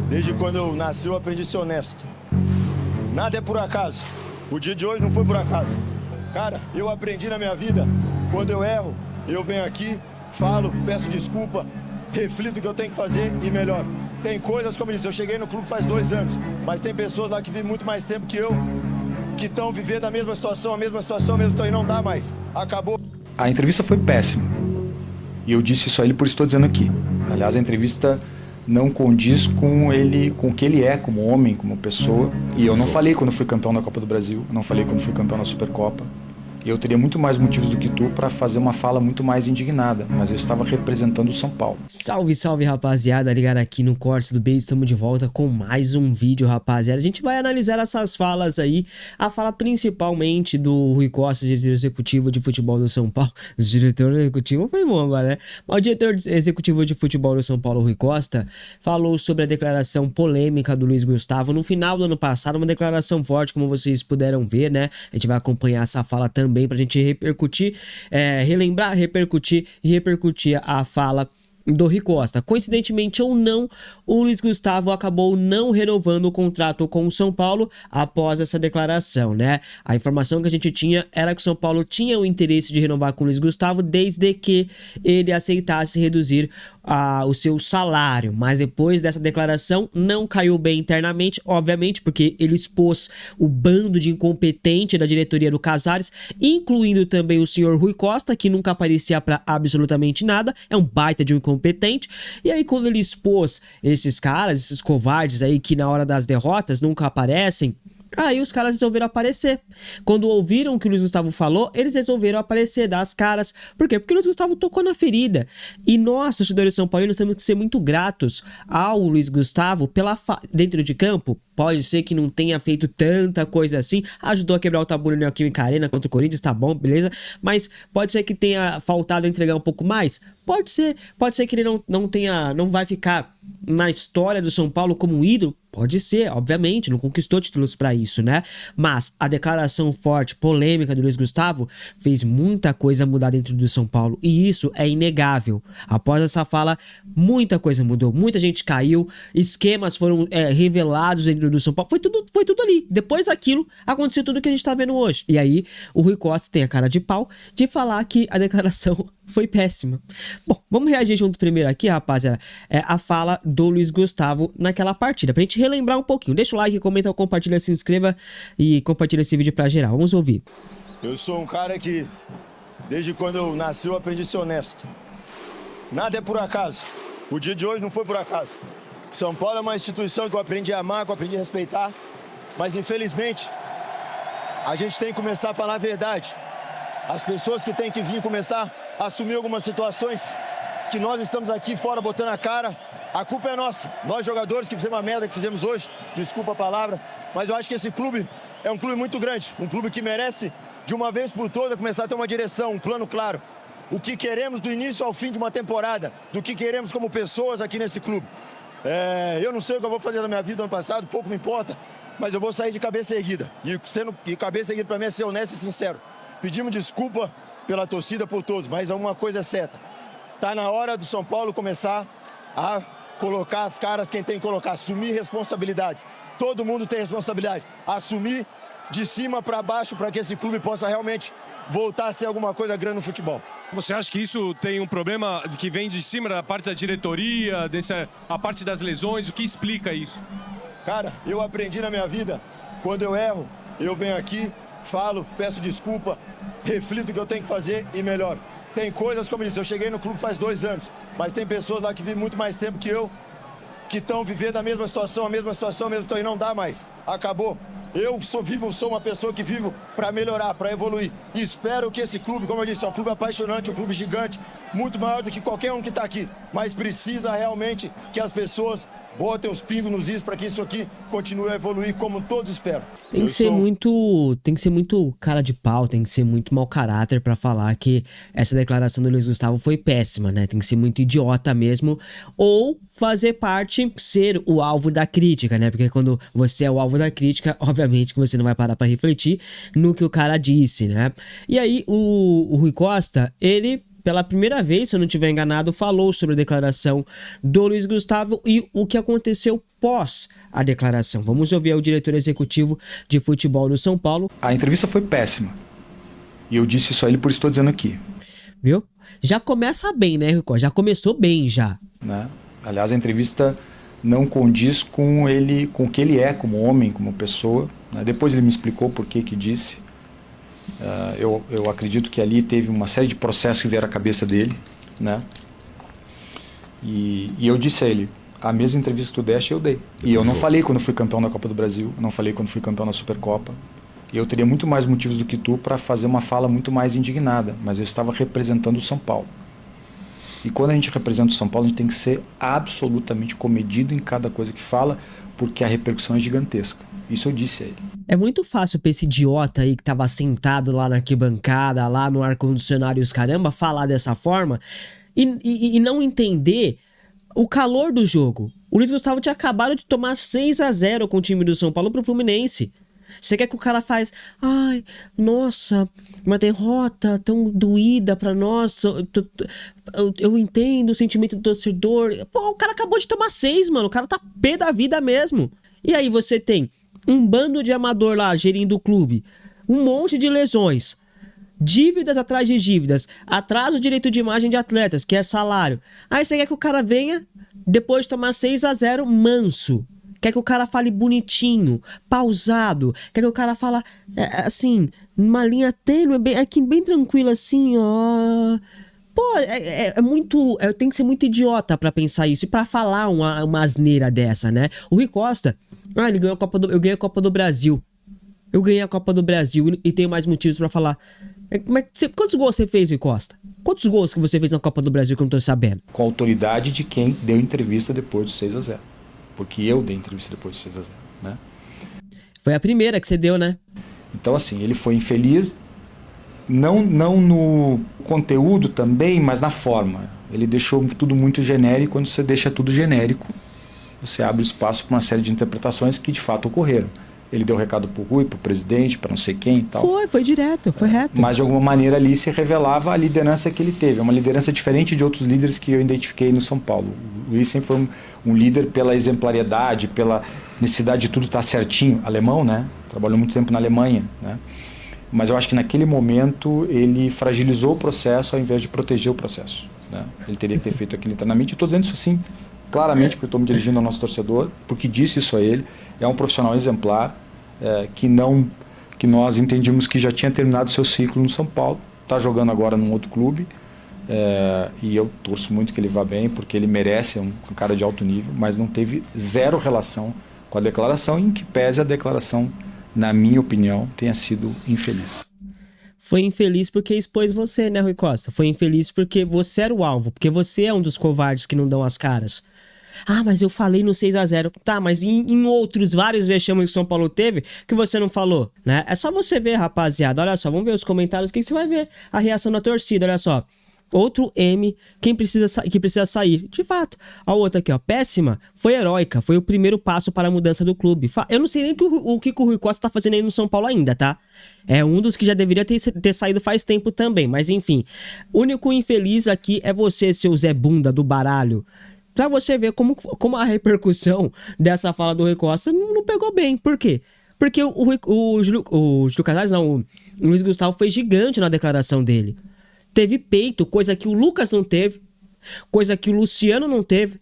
Desde quando eu nasci, eu aprendi a ser honesto. Nada é por acaso. O dia de hoje não foi por acaso. Cara, eu aprendi na minha vida, quando eu erro, eu venho aqui, falo, peço desculpa, reflito o que eu tenho que fazer e melhor. Tem coisas, como eu disse, eu cheguei no clube faz 2 anos, mas tem pessoas lá que vivem muito mais tempo que eu, que estão vivendo a mesma situação, e não dá mais. Acabou. A entrevista foi péssima. E eu disse isso a ele, por isso estou dizendo aqui. Aliás, a entrevista não condiz com ele, com o que ele é como homem, como pessoa. E eu não falei quando fui campeão da Copa do Brasil, eu não falei quando fui campeão da Supercopa. Eu teria muito mais motivos do que tu para fazer uma fala muito mais indignada, mas eu estava representando o São Paulo. Salve, salve, rapaziada, ligado aqui no Corte do Beijo, estamos de volta com mais um vídeo, rapaziada. A gente vai analisar essas falas aí, a fala principalmente do Rui Costa, diretor executivo de futebol do São Paulo. O diretor executivo foi bom agora, né? Mas o diretor executivo de futebol do São Paulo, Rui Costa, falou sobre a declaração polêmica do Luiz Gustavo no final do ano passado, uma declaração forte, como vocês puderam ver, né? A gente vai acompanhar essa fala também pra gente repercutir, relembrar, repercutir e repercutir a fala do Rui Costa. Coincidentemente ou não, o Luiz Gustavo acabou não renovando o contrato com o São Paulo após essa declaração, né? A informação que a gente tinha era que o São Paulo tinha o interesse de renovar com o Luiz Gustavo desde que ele aceitasse reduzir o seu salário, mas depois dessa declaração não caiu bem internamente, obviamente, porque ele expôs o bando de incompetente da diretoria do Casares, incluindo também o senhor Rui Costa, que nunca aparecia pra absolutamente nada, é um baita de um incompetente. E aí quando ele expôs esses caras, esses covardes aí que na hora das derrotas nunca aparecem, aí os caras resolveram aparecer. Quando ouviram o que o Luiz Gustavo falou, eles resolveram aparecer, dar as caras. Por quê? Porque o Luiz Gustavo tocou na ferida. E nós, torcedores são paulinos, temos que ser muito gratos ao Luiz Gustavo dentro de campo. Pode ser que não tenha feito tanta coisa assim. Ajudou a quebrar o tabu na Neoquímica Arena contra o Corinthians, tá bom, beleza. Mas pode ser que tenha faltado entregar um pouco mais. Pode ser que ele não vai ficar na história do São Paulo como um ídolo. Pode ser, obviamente, não conquistou títulos pra isso, né? Mas a declaração forte, polêmica do Luiz Gustavo fez muita coisa mudar dentro do São Paulo. E isso é inegável. Após essa fala, muita coisa mudou. Muita gente caiu, esquemas foram revelados dentro do São Paulo. Foi tudo ali. Depois daquilo, aconteceu tudo que a gente tá vendo hoje. E aí, o Rui Costa tem a cara de pau de falar que a declaração foi péssima. Bom, vamos reagir junto primeiro aqui, rapaziada, a fala do Luiz Gustavo naquela partida, pra gente relembrar um pouquinho. Deixa o like, comenta, compartilha, se inscreva e compartilha esse vídeo pra geral. Vamos ouvir. Eu sou um cara que, desde quando eu nasci, eu aprendi a ser honesto. Nada é por acaso. O dia de hoje não foi por acaso. São Paulo é uma instituição que eu aprendi a amar, que eu aprendi a respeitar, mas infelizmente a gente tem que começar a falar a verdade. As pessoas que têm que vir começar a assumir algumas situações que nós estamos aqui fora botando a cara, a culpa é nossa. Nós jogadores que fizemos a merda que fizemos hoje, desculpa a palavra, mas eu acho que esse clube é um clube muito grande, um clube que merece de uma vez por todas começar a ter uma direção, um plano claro. O que queremos do início ao fim de uma temporada, do que queremos como pessoas aqui nesse clube. Eu não sei o que eu vou fazer na minha vida ano passado, pouco me importa, mas eu vou sair de cabeça erguida. E cabeça erguida para mim é ser honesto e sincero. Pedimos desculpa pela torcida, por todos, mas uma coisa é certa. Tá na hora do São Paulo começar a colocar as caras quem tem que colocar, assumir responsabilidades. Todo mundo tem responsabilidade. Assumir de cima para baixo para que esse clube possa realmente voltar a ser alguma coisa grande no futebol. Você acha que isso tem um problema que vem de cima da parte da diretoria, a parte das lesões? O que explica isso? Cara, eu aprendi na minha vida, quando eu erro, eu venho aqui, falo, peço desculpa, reflito o que eu tenho que fazer e melhor. Tem coisas, como eu disse, eu cheguei no clube faz 2 anos, mas tem pessoas lá que vivem muito mais tempo que eu, que estão vivendo a mesma situação, e não dá mais. Acabou. Eu sou uma pessoa que vivo para melhorar, para evoluir. E espero que esse clube, como eu disse, é um clube apaixonante, um clube gigante, muito maior do que qualquer um que está aqui. Mas precisa realmente que as pessoas botem os pingos nos is para que isso aqui continue a evoluir como todos esperam. Tem que ser muito cara de pau, tem que ser muito mau caráter pra falar que essa declaração do Luiz Gustavo foi péssima, né? Tem que ser muito idiota mesmo, ou fazer parte, ser o alvo da crítica, né? Porque quando você é o alvo da crítica, obviamente que você não vai parar pra refletir no que o cara disse, né? E aí o Rui Costa, ele pela primeira vez, se eu não estiver enganado, falou sobre a declaração do Luiz Gustavo e o que aconteceu pós a declaração. Vamos ouvir o diretor executivo de futebol do São Paulo. A entrevista foi péssima. E eu disse isso a ele por isso estou dizendo aqui. Viu? Já começa bem, né, Rico? Já começou bem, já. Né? Aliás, a entrevista não condiz com ele, com o que ele é como homem, como pessoa. Né? Depois ele me explicou por que disse. Eu acredito que ali teve uma série de processos que vieram à cabeça dele, né? E eu disse a ele, a mesma entrevista que tu deste, eu dei. E eu não falei quando fui campeão da Copa do Brasil, eu não falei quando fui campeão da Supercopa. Eu teria muito mais motivos do que tu para fazer uma fala muito mais indignada, mas eu estava representando o São Paulo. E quando a gente representa o São Paulo, a gente tem que ser absolutamente comedido em cada coisa que fala, porque a repercussão é gigantesca. Isso eu disse a ele. É muito fácil pra esse idiota aí que tava sentado lá na arquibancada, lá no ar-condicionado e os caramba, falar dessa forma e não entender o calor do jogo. O Luiz Gustavo tinha acabado de tomar 6-0 com o time do São Paulo pro Fluminense. Você quer que o cara faz, ai, nossa, uma derrota tão doída pra nós, eu entendo o sentimento do torcedor. Pô, o cara acabou de tomar 6, mano, o cara tá pé da vida mesmo. E aí você tem um bando de amador lá gerindo o clube, um monte de lesões, dívidas atrás de dívidas, atraso direito de imagem de atletas, que é salário. Aí você quer que o cara venha, depois de tomar 6-0, manso. Quer que o cara fale bonitinho, pausado. Quer que o cara fale, assim, numa linha tênue, bem tranquila, assim, ó. Pô, é muito... tem que ser muito idiota pra pensar isso e pra falar uma asneira dessa, né? O Rui Costa, ele ganhou eu ganhei a Copa do Brasil. Eu ganhei a Copa do Brasil e tenho mais motivos pra falar. Quantos gols você fez, Rui Costa? Quantos gols que você fez na Copa do Brasil que eu não tô sabendo? Com a autoridade de quem deu entrevista depois do 6-0. Porque eu dei entrevista depois do 6-0, né? Foi a primeira que você deu, né? Então, assim, ele foi infeliz, não no conteúdo também, mas na forma. Ele deixou tudo muito genérico. Quando você deixa tudo genérico, você abre espaço para uma série de interpretações que de fato ocorreram. Ele deu recado pro Rui, pro presidente, para não sei quem e tal. Foi direto, foi reto. Mas de alguma maneira ali se revelava a liderança que ele teve. É uma liderança diferente de outros líderes que eu identifiquei no São Paulo. O Luiz sempre foi um líder pela exemplariedade, pela necessidade de tudo estar certinho. Alemão, né? Trabalhou muito tempo na Alemanha, né? Mas eu acho que naquele momento ele fragilizou o processo ao invés de proteger o processo, né? Ele teria que ter feito aquilo internamente. Eu estou dizendo isso assim claramente porque eu estou me dirigindo ao nosso torcedor, porque disse isso a ele. É um profissional exemplar, que nós entendíamos que já tinha terminado seu ciclo no São Paulo, está jogando agora num outro clube, e eu torço muito que ele vá bem, porque ele merece um cara de alto nível, mas não teve zero relação com a declaração, em que pese a declaração, na minha opinião, tenha sido infeliz. Foi infeliz porque expôs você, né, Rui Costa? Foi infeliz porque você era o alvo, porque você é um dos covardes que não dão as caras. Ah, mas eu falei no 6-0. Tá, mas em outros vários vexames que o São Paulo teve, que você não falou, né? É só você ver, rapaziada. Olha só, vamos ver os comentários, que você vai ver a reação da torcida, olha só. Outro M, que precisa sair. De fato. A outra aqui, ó, péssima, foi heróica, foi o primeiro passo para a mudança do clube. Eu não sei nem o que o Rui Costa tá fazendo aí no São Paulo ainda, tá? É um dos que já deveria ter saído faz tempo também, mas enfim. O único infeliz aqui é você, seu Zé Bunda do baralho. Pra você ver como a repercussão dessa fala do Rui Costa não pegou bem. Por quê? Porque o Júlio Casares, não, o Luiz Gustavo foi gigante na declaração dele. Teve peito, coisa que o Lucas não teve, coisa que o Luciano não teve,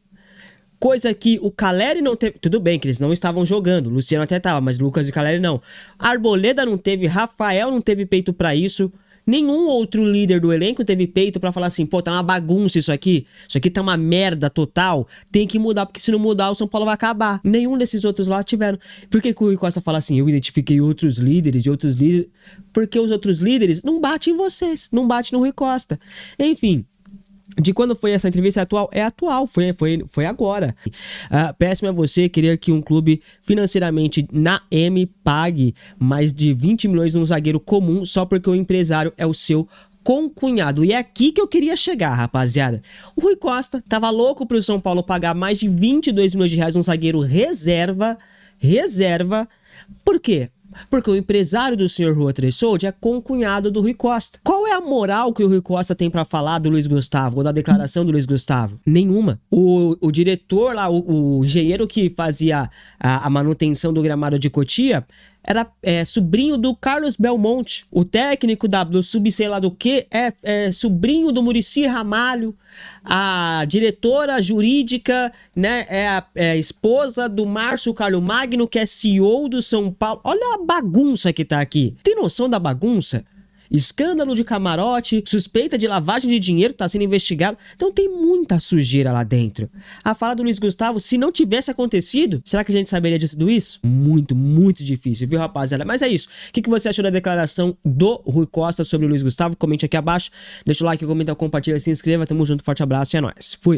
coisa que o Caleri não teve. Tudo bem que eles não estavam jogando, o Luciano até tava, mas Lucas e Caleri não. Arboleda não teve, Rafael não teve peito pra isso. Nenhum outro líder do elenco teve peito pra falar assim, pô, tá uma bagunça isso aqui tá uma merda total, tem que mudar, porque se não mudar o São Paulo vai acabar. Nenhum desses outros lá tiveram. Por que o Rui Costa fala assim, eu identifiquei outros líderes e outros líderes? Porque os outros líderes não batem em vocês, não batem no Rui Costa. Enfim, de quando foi essa entrevista atual? É atual, foi agora. Péssimo é você querer que um clube financeiramente na M pague mais de 20 milhões num zagueiro comum só porque o empresário é o seu concunhado. E é aqui que eu queria chegar, rapaziada. O Rui Costa tava louco pro São Paulo pagar mais de 22 milhões de reais num zagueiro reserva. Por quê? Porque o empresário do senhor Rua Tressoldi é concunhado do Rui Costa. Qual é a moral que o Rui Costa tem pra falar do Luiz Gustavo, ou da declaração do Luiz Gustavo? Nenhuma. O diretor lá, o engenheiro que fazia a manutenção do gramado de Cotia, era sobrinho do Carlos Belmonte. O técnico do sub sei lá do que é sobrinho do Muricy Ramalho. A diretora jurídica, né, é a esposa do Márcio Carlo Magno, que é CEO do São Paulo. Olha a bagunça que tá aqui. Tem noção da bagunça? Escândalo de camarote, suspeita de lavagem de dinheiro, tá sendo investigado. Então tem muita sujeira lá dentro. A fala do Luiz Gustavo, se não tivesse acontecido, será que a gente saberia de tudo isso? Muito, muito difícil, viu, rapaziada? Mas é isso. O que você achou da declaração do Rui Costa sobre o Luiz Gustavo? Comente aqui abaixo. Deixa o like, comenta, compartilha, se inscreva. Tamo junto, forte abraço e é nóis. Fui!